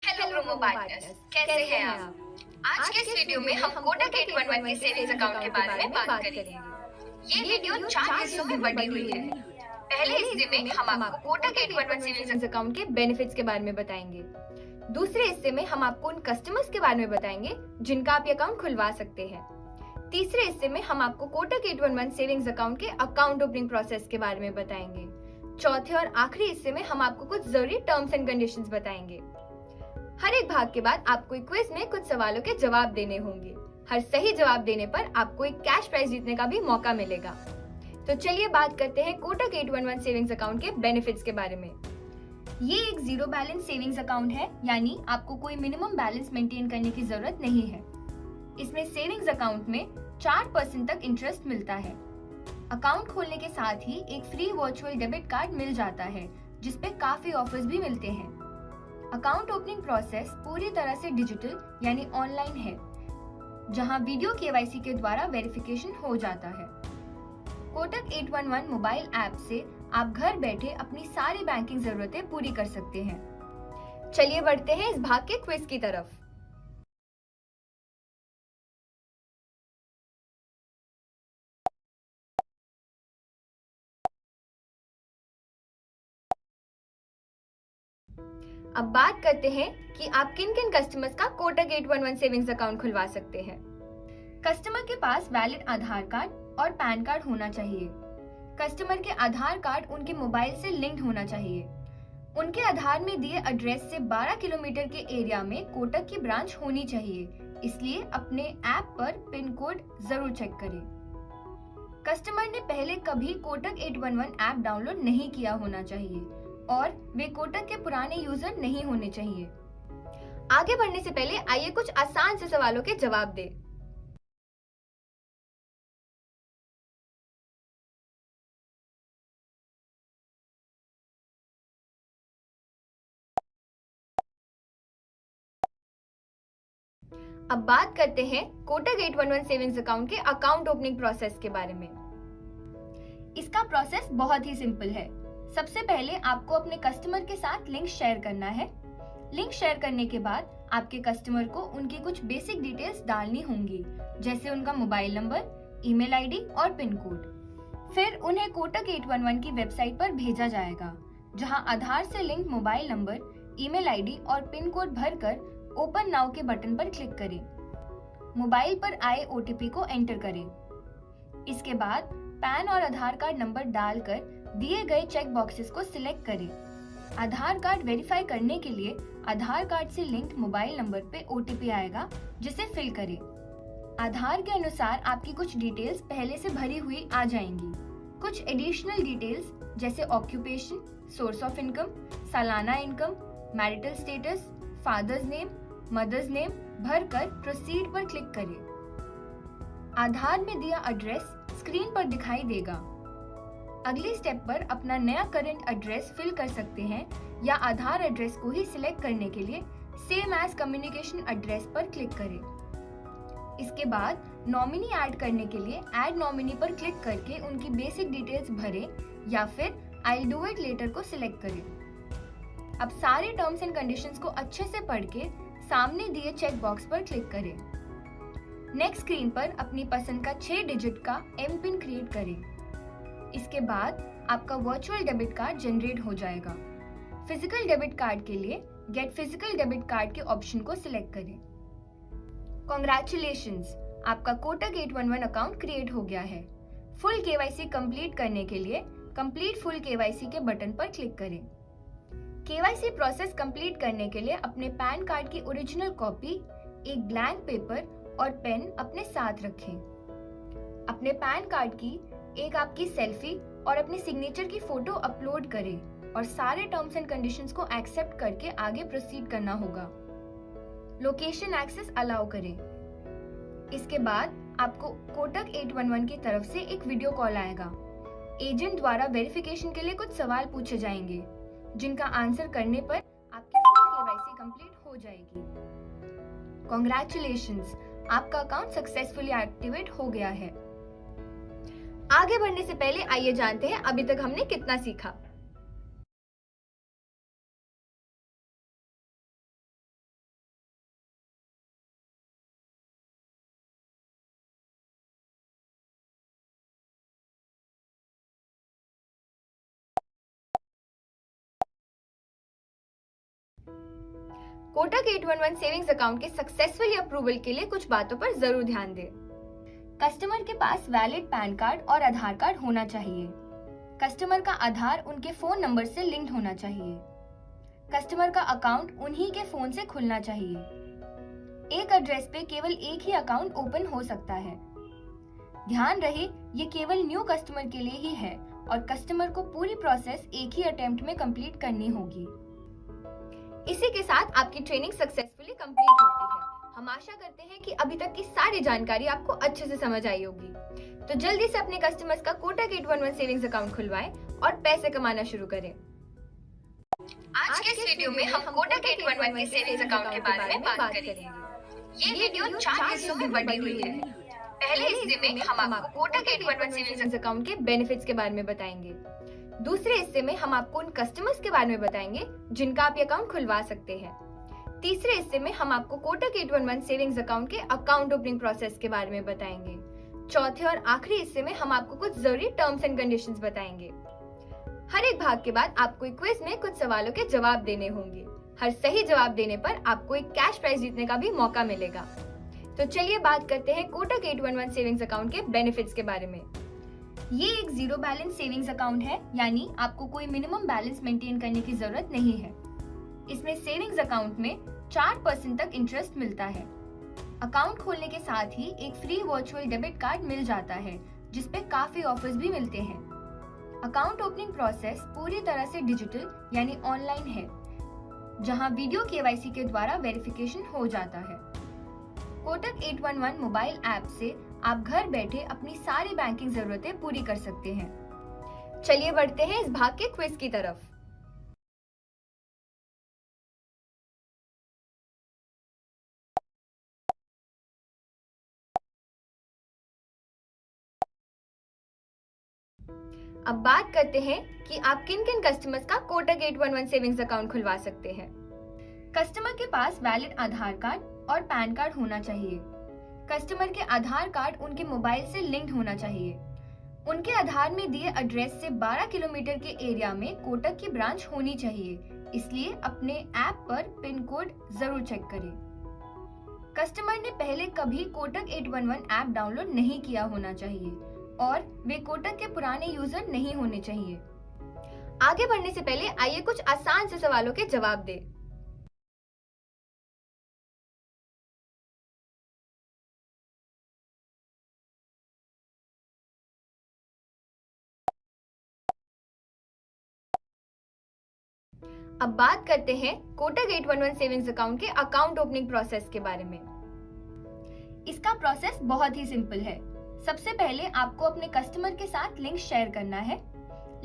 Hello promo partners, कैसे हैं आप? आज के इस वीडियो में हम कोटक 811 के सेविंग्स अकाउंट के बारे में बात करेंगे। ये वीडियो 4 हिस्सों में बटी हुई है। पहले हिस्से में हम आपको कोटक 811 सेविंग्स अकाउंट के बेनिफिट्स के बारे में बताएंगे। दूसरे हिस्से में हम आपको उन कस्टमर्स के बारे में बताएंगे जिनका आप ये अकाउंट खुलवा सकते हैं। तीसरे हिस्से में हम आपको कोटक 811 सेविंग्स अकाउंट के अकाउंट ओपनिंग प्रोसेस के बारे में बताएंगे। चौथे और आखिरी हिस्से में हम आपको कुछ जरूरी टर्म्स एंड कंडीशंस बताएंगे। हर एक भाग के बाद आपको एक क्विज में कुछ सवालों के जवाब देने होंगे। हर सही जवाब देने पर आपको एक कैश प्राइज जीतने का भी मौका मिलेगा। तो चलिए बात करते हैं कोटक 811 सेविंग्स अकाउंट के बेनिफिट्स के बारे में। ये एक जीरो बैलेंस सेविंग्स अकाउंट है, यानी आपको कोई मिनिमम बैलेंस मेंटेन करने की जरूरत नहीं है। इसमें सेविंग्स अकाउंट में 4% तक इंटरेस्ट मिलता है। अकाउंट खोलने के साथ ही एक फ्री वर्चुअल डेबिट कार्ड मिल जाता है, जिसपे काफी ऑफर्स भी मिलते हैं। अकाउंट ओपनिंग प्रोसेस पूरी तरह से डिजिटल यानी ऑनलाइन है, जहां वीडियो केवाईसी के द्वारा वेरिफिकेशन हो जाता है। कोटक 811 मोबाइल ऐप से आप घर बैठे अपनी सारी बैंकिंग जरूरतें पूरी कर सकते हैं। चलिए बढ़ते हैं इस भाग के क्विज की तरफ। अब बात करते हैं कि आप किन किन कस्टमर्स का कोटक 811 सेविंग्स अकाउंट खुलवा सकते हैं। कस्टमर के पास वैलिड आधार कार्ड और पैन कार्ड होना चाहिए। कस्टमर के आधार कार्ड उनके मोबाइल से लिंक्ड होना चाहिए। उनके आधार में दिए एड्रेस से 12 किलोमीटर के एरिया में कोटक की ब्रांच होनी चाहिए, इसलिए अपने ऐप पर पिन कोड जरूर चेक करें। कस्टमर ने पहले कभी कोटक 811 ऐप डाउनलोड नहीं किया होना चाहिए और वे कोटक के पुराने यूजर नहीं होने चाहिए। आगे बढ़ने से पहले आइए कुछ आसान से सवालों के जवाब दें। अब बात करते हैं कोटक 811 सेविंग्स अकाउंट के अकाउंट ओपनिंग प्रोसेस के बारे में। इसका प्रोसेस बहुत ही सिंपल है। सबसे पहले आपको अपने कस्टमर के साथ लिंक शेयर करना है। लिंक शेयर करने के बाद आपके कस्टमर को उनकी कुछ बेसिक डिटेल्स डालनी होंगी, जैसे उनका मोबाइल नंबर, ईमेल आईडी और पिन कोड। फिर उन्हें कोटक 811 की वेबसाइट पर भेजा जाएगा, जहां आधार से link mobile number, email ID और पिन कोड भरकर ओपन नाउ के बटन पर क्लिक करें। मोबाइल पर आए ओटीपी को एंटर करें। इसके बाद पैन और आधार कार्ड नंबर डालकर दिए गए चेक बॉक्सेस को सिलेक्ट करें। आधार कार्ड वेरीफाई करने के लिए आधार कार्ड से लिंक्ड मोबाइल नंबर पे ओटीपी आएगा, जिसे फिल करें। आधार के अनुसार आपकी कुछ डिटेल्स पहले से भरी हुई आ जाएंगी। कुछ एडिशनल डिटेल्स जैसे ऑक्यूपेशन, सोर्स ऑफ इनकम, सालाना income, marital status, father's name, mother's name भरकर प्रोसीड पर क्लिक करें। आधार में दिया एड्रेस स्क्रीन पर दिखाई देगा। अगली स्टेप पर अपना नया करंट एड्रेस फिल कर सकते हैं या आधार एड्रेस को ही सिलेक्ट करने के लिए सेम एज कम्युनिकेशन एड्रेस पर क्लिक करें। इसके बाद नॉमिनी ऐड करने के लिए ऐड नॉमिनी पर क्लिक करके उनकी बेसिक डिटेल्स भरें या फिर I will do it later को सिलेक्ट करें। अब सारे टर्म्स एंड कंडीशंस को अच्छे से पढ़ के सामने दिए चेक बॉक्स पर क्लिक करें। नेक्स्ट स्क्रीन पर अपनी पसंद का 6 डिजिट का एम पिन क्रिएट करें। इसके बाद आपका वर्चुअल डेबिट कार्ड जनरेट हो जाएगा। फिजिकल डेबिट कार्ड के लिए गेट फिजिकल डेबिट कार्ड के ऑप्शन को सिलेक्ट करें। कॉन्ग्रेचुलेशंस, आपका कोटक 811 अकाउंट क्रिएट हो गया है। फुल केवाईसी कंप्लीट करने के लिए कंप्लीट फुल केवाईसी के बटन पर क्लिक करें। केवाईसी प्रोसेस कंप्लीट करने के लिए अपने पैन कार्ड की ओरिजिनल कॉपी, एक ब्लैंक पेपर और पेन अपने साथ रखें। अपने पैन कार्ड की एक आपकी सेल्फी और अपने सिग्नेचर की फोटो अपलोड करें और सारे टर्म्स एंड कंडीशंस को एक्सेप्ट करके आगे प्रोसीड करना होगा। लोकेशन एक्सेस अलाउ करें। इसके बाद आपको कोटक 811 की तरफ से एक वीडियो कॉल आएगा। एजेंट द्वारा वेरिफिकेशन के लिए कुछ सवाल पूछे जाएंगे, जिनका आंसर करने पर आपकी फुल केवाईसी कंप्लीट हो जाएगी। कॉन्ग्रेचुलेशंस, आपका अकाउंट सक्सेसफुली एक्टिवेट हो गया है। आगे बढ़ने से पहले आइए जानते हैं अभी तक हमने कितना सीखा। कोटक 811 सेविंग्स अकाउंट के सक्सेसफुल अप्रूवल के लिए कुछ बातों पर जरूर ध्यान दें। कस्टमर के पास वैलिड पैन कार्ड और आधार कार्ड होना चाहिए। कस्टमर का आधार उनके फोन नंबर से लिंक्ड होना चाहिए। कस्टमर का अकाउंट उन्हीं के फोन से खुलना चाहिए। एक एड्रेस पे केवल एक ही अकाउंट ओपन हो सकता है। ध्यान रहे, ये केवल न्यू कस्टमर के लिए ही है और कस्टमर को पूरी प्रोसेस एक ही अटेम्प्ट में कंप्लीट करनी होगी। इसी के साथ आपकी ट्रेनिंग सक्सेसफुली कंप्लीट होती है। हम आशा करते हैं कि अभी तक की सारी जानकारी आपको अच्छे से समझ आई होगी। तो जल्दी से अपने कस्टमर्स का कोटक 811 सेविंग्स अकाउंट खुलवाएं और पैसे कमाना शुरू करें। आज के इस वीडियो में हम कोटक 811 के सेविंग्स अकाउंट के बारे में बात करेंगे। ये वीडियो 4 हिस्सों में बटी हुई है। पहले हिस्से में हम आपको कोटक 811 सेविंग्स अकाउंट के बेनिफिट्स के बारे में बताएंगे। दूसरे हिस्से में हम आपको उन कस्टमर्स के बारे में बताएंगे जिनका आप ये अकाउंट खुलवा सकते हैं। तीसरे हिस्से में हम आपको कोटक 811 सेविंग्स अकाउंट के अकाउंट ओपनिंग प्रोसेस के बारे में बताएंगे। चौथे और आखिरी हिस्से में हम आपको कुछ जरूरी टर्म्स एंड कंडीशंस बताएंगे। हर एक भाग के बाद आपको एक क्विज में कुछ सवालों के जवाब देने होंगे। हर सही जवाब देने पर आपको एक कैश प्राइज जीतने का भी मौका मिलेगा। तो चलिए बात करते हैं कोटक 811 सेविंग्स अकाउंट के बेनिफिट्स के बारे में। ये एक जीरो बैलेंस सेविंग्स अकाउंट है, यानी आपको कोई मिनिमम बैलेंस मेंटेन करने की जरूरत नहीं है। इसमें सेविंग्स अकाउंट में 4% तक इंटरेस्ट मिलता है। अकाउंट खोलने के साथ ही एक फ्री वर्चुअल डेबिट कार्ड मिल जाता है, जिसपे काफी ऑफर्स भी मिलते हैं। अकाउंट ओपनिंग प्रोसेस पूरी तरह से डिजिटल यानी ऑनलाइन है, जहां वीडियो केवाईसी के द्वारा वेरिफिकेशन हो जाता है। कोटक 811 मोबाइल ऐप से आप घर बैठे अपनी सारी बैंकिंग जरूरतें पूरी कर सकते हैं। चलिए बढ़ते हैं इस भाग के क्विज की तरफ। अब बात करते हैं कि आप किन किन कस्टमर्स का कोटक 811 सेविंग्स अकाउंट खुलवा सकते हैं। कस्टमर के पास वैलिड आधार कार्ड और पैन कार्ड होना चाहिए। कस्टमर के आधार कार्ड उनके मोबाइल से लिंक्ड होना चाहिए। उनके आधार में दिए एड्रेस से 12 किलोमीटर के एरिया में कोटक की ब्रांच होनी चाहिए, इसलिए अपने ऐप पर पिन कोड जरूर चेक करें। कस्टमर ने पहले कभी कोटक 811 ऐप डाउनलोड नहीं किया होना चाहिए और वे कोटक के पुराने यूजर नहीं होने चाहिए। आगे बढ़ने से पहले आइए कुछ आसान से सवालों के जवाब दें। अब बात करते हैं कोटक 811 सेविंग्स अकाउंट के अकाउंट ओपनिंग प्रोसेस के बारे में। इसका प्रोसेस बहुत ही सिंपल है। सबसे पहले आपको अपने कस्टमर के साथ लिंक शेयर करना है।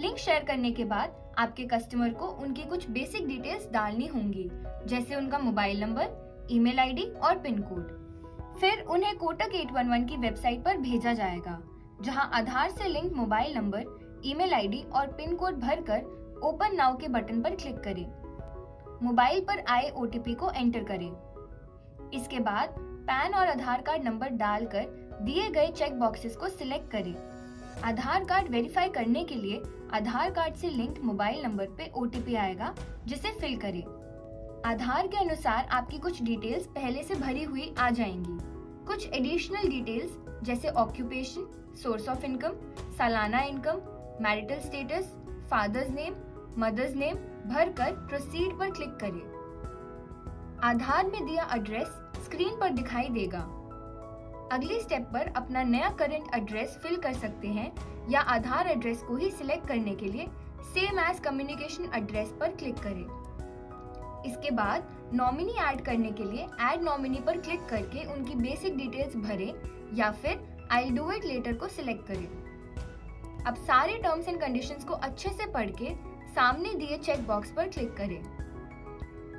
लिंक शेयर करने के बाद आपके कस्टमर को उनकी कुछ बेसिक डिटेल्स डालनी होंगी, जैसे उनका मोबाइल नंबर, ईमेल आईडी और पिन कोड। फिर उन्हें कोटक 811 की वेबसाइट पर भेजा जाएगा, जहां आधार से link mobile number, email ID और पिन कोड भरकर ओपन नाउ के बटन पर क्लिक करें। मोबाइल पर आए ओटीपी को एंटर करें। इसके बाद पैन और आधार कार्ड नंबर डालकर दिए गए चेक बॉक्सेस को सिलेक्ट करें। आधार कार्ड वेरीफाई करने के लिए आधार कार्ड से लिंक्ड मोबाइल नंबर पे ओटीपी आएगा, जिसे फिल करें। आधार के अनुसार आपकी कुछ डिटेल्स पहले से भरी हुई आ जाएंगी। कुछ एडिशनल डिटेल्स जैसे ऑक्यूपेशन, सोर्स ऑफ इनकम, सालाना income, marital status, father's name, mother's name भरकर प्रोसीड पर क्लिक करें। आधार में दिया एड्रेस स्क्रीन पर दिखाई देगा। अगली स्टेप पर अपना नया करंट एड्रेस फिल कर सकते हैं या आधार एड्रेस को ही सिलेक्ट करने के लिए सेम एज कम्युनिकेशन एड्रेस पर क्लिक करें। इसके बाद नॉमिनी ऐड करने के लिए ऐड नॉमिनी पर क्लिक करके उनकी बेसिक डिटेल्स भरें या फिर I will do it later को सिलेक्ट करें। अब सारे टर्म्स एंड कंडीशंस को अच्छे से पढ़ के सामने दिए चेक बॉक्स पर क्लिक करें।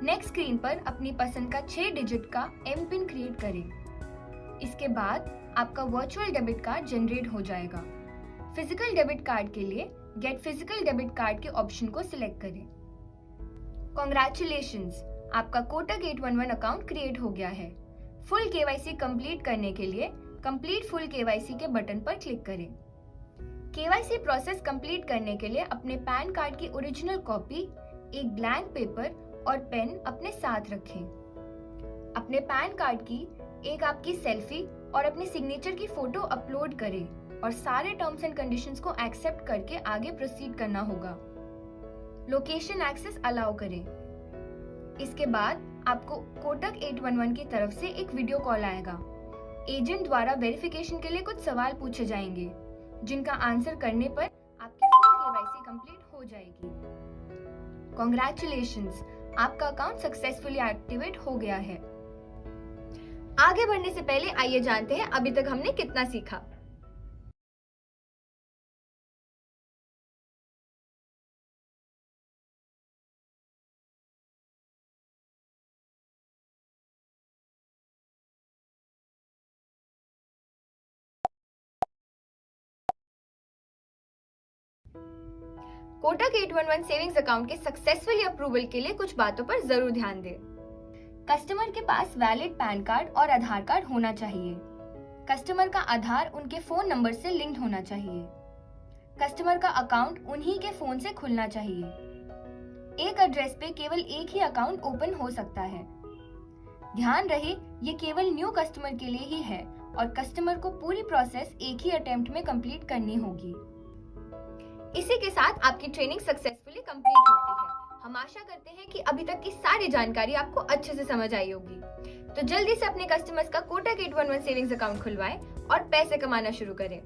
नेक्स्ट स्क्रीन पर अपनी पसंद का 6 डिजिट का एम पिन क्रिएट करें। इसके बाद आपका वर्चुअल डेबिट कार्ड जनरेट हो जाएगा। फिजिकल डेबिट कार्ड के लिए गेट फिजिकल डेबिट कार्ड के ऑप्शन को सिलेक्ट करें। कॉन्ग्रेचुलेशंस, आपका कोटक 811 अकाउंट क्रिएट हो गया है। फुल केवाईसी कंप्लीट करने के लिए कंप्लीट फुल केवाईसी के बटन पर क्लिक करें। केवाईसी प्रोसेस कंप्लीट करने के लिए अपने पैन कार्ड की ओरिजिनल कॉपी, एक ब्लैंक पेपर और पेन अपने साथ रखें। अपने पैन कार्ड की एक आपकी सेल्फी और अपने सिग्नेचर की फोटो अपलोड करें और सारे टर्म्स एंड कंडीशंस को एक्सेप्ट करके आगे प्रोसीड करना होगा। लोकेशन एक्सेस अलाउ करें। इसके बाद आपको कोटक 811 की तरफ से एक वीडियो कॉल आएगा। एजेंट द्वारा वेरिफिकेशन के लिए कुछ सवाल पूछे जाएंगे, जिनका आंसर करने पर आपकी फुल केवाईसी कंप्लीट हो जाएगी। कांग्रेचुलेशंस, आपका अकाउंट सक्सेसफुली एक्टिवेट हो गया है। आगे बढ़ने से पहले आइए जानते हैं अभी तक हमने कितना सीखा। कोटक 811 सेविंग्स अकाउंट के सक्सेसफुली अप्रूवल के लिए कुछ बातों पर जरूर ध्यान दें। कस्टमर के पास वैलिड पैन कार्ड और आधार कार्ड होना चाहिए। कस्टमर का आधार उनके फोन नंबर से लिंक्ड होना चाहिए। कस्टमर का अकाउंट उन्हीं के फोन से खुलना चाहिए। एक एड्रेस पे केवल एक ही अकाउंट ओपन हो सकता है। ध्यान रहे, ये केवल न्यू कस्टमर के लिए ही है और कस्टमर को पूरी प्रोसेस एक ही अटेम्प्ट में कंप्लीट करनी होगी। इसी के साथ आपकी ट्रेनिंग सक्सेसफुली कंप्लीट होती है। हम आशा करते हैं कि अभी तक की सारी जानकारी आपको अच्छे से समझ आई होगी। तो जल्दी से अपने कस्टमर्स का कोटक 811 सेविंग्स अकाउंट खुलवाएं और पैसे कमाना शुरू करें।